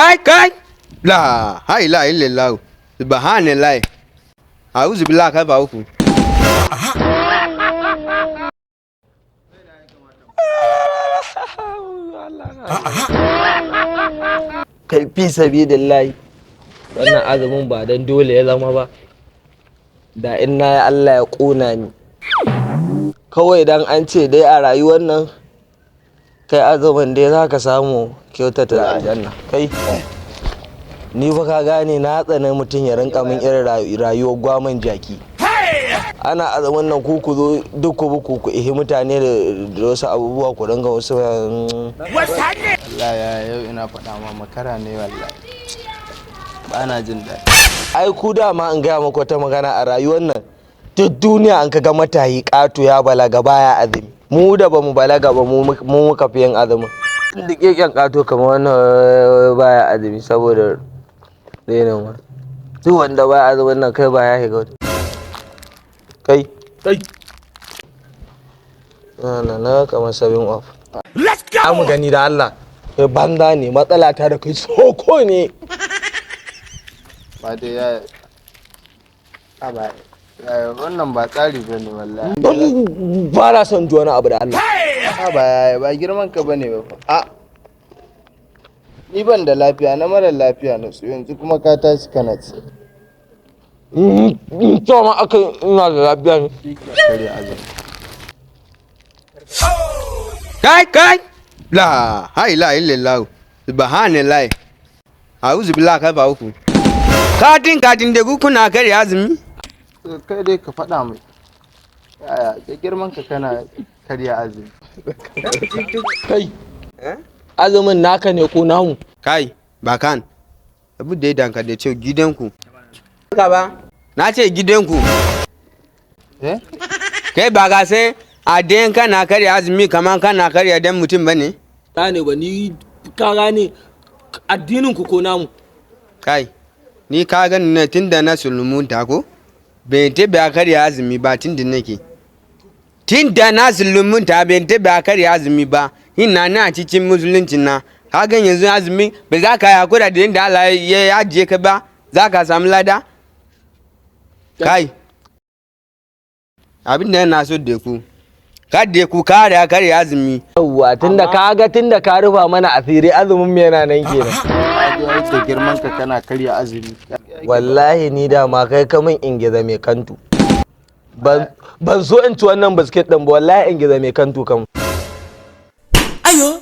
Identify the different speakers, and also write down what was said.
Speaker 1: Kai la hai la illallah subhanallah a'udhu billahi ka ba uku
Speaker 2: kai fi sabidillahi wannan azumin ba dan dole ya zama ba da in na yi Allah ya ƙona ni kawai dan an ce dai a rayuwar nan kai azumin dai za ka samu kyautata aljanna kai ni fa ka gane na tsane mutum ya rinka min irin rayuwar gwaman jaki ana azumin nan ku zo duk ku ihi mutane da wasu abubuwa ku dinga wasu
Speaker 3: wallahi yau ina faɗa ma makara ne wallahi ba na jin daɗi.
Speaker 2: Ai ku dama in gaya maka wata magana a rayuwar nan duk duniya an kaga matahi ƙato ya balaga baya azumi mu da bamu balaga ba mu muka fi yin azumin duk keken ƙato kamar wannan baya azumi saboda renin wa duk wanda baya azumin nan kai ba ya shiga wani kai na kamar sabin off mu gani da Allah kai banda ne matsala ta da kai soko ne
Speaker 3: ba dai ya wannan ba tsari ba ne wallahi
Speaker 2: ba na son ji wani abu da Allah
Speaker 3: ba girman ka bane ba ni ban da lafiya na mara lafiya na su yanzu kuma ka tashi kana ci
Speaker 2: to ma aka ina da lafiya ne
Speaker 3: kare azumi
Speaker 1: kai la hai la illallah subhanallah a'udhu billahi ka ba uku katin da kuna kare azumi
Speaker 3: kai dai ka faɗa mai yaya da girman ka kana karya azumi
Speaker 2: kai azumin naka ne ko namu
Speaker 1: kai bakan abu da ya danka da ce gidanku ka ba na ce gidanku kai ba ga sai a den kana karya azumi kamar kana karya dan mutum bane
Speaker 2: ta ne ba ni ka gane addinin ku ko namu
Speaker 1: kai ni ka gani na tunda na sulmunta ko bai taɓa a karya azumi ba tunda nake tunda na sulmunta bai taɓa a karya azumi ba ina na cikin musulunci na ka gan yanzu azumi ba za ka yakura da yadda Allah ya ajiye ka ba za ka samu lada kai abin da yana so da ku kada ku kare a karya azumi
Speaker 2: yawwa tunda ka rufa mana asiri azumin me yana nan kenan
Speaker 3: da girman ka kana karya azumi
Speaker 2: wallahi ni da ma kai kamun ingiza mai kantu ban so in ci wannan biskit din ba wallahi ingiza mai kantu kan ayo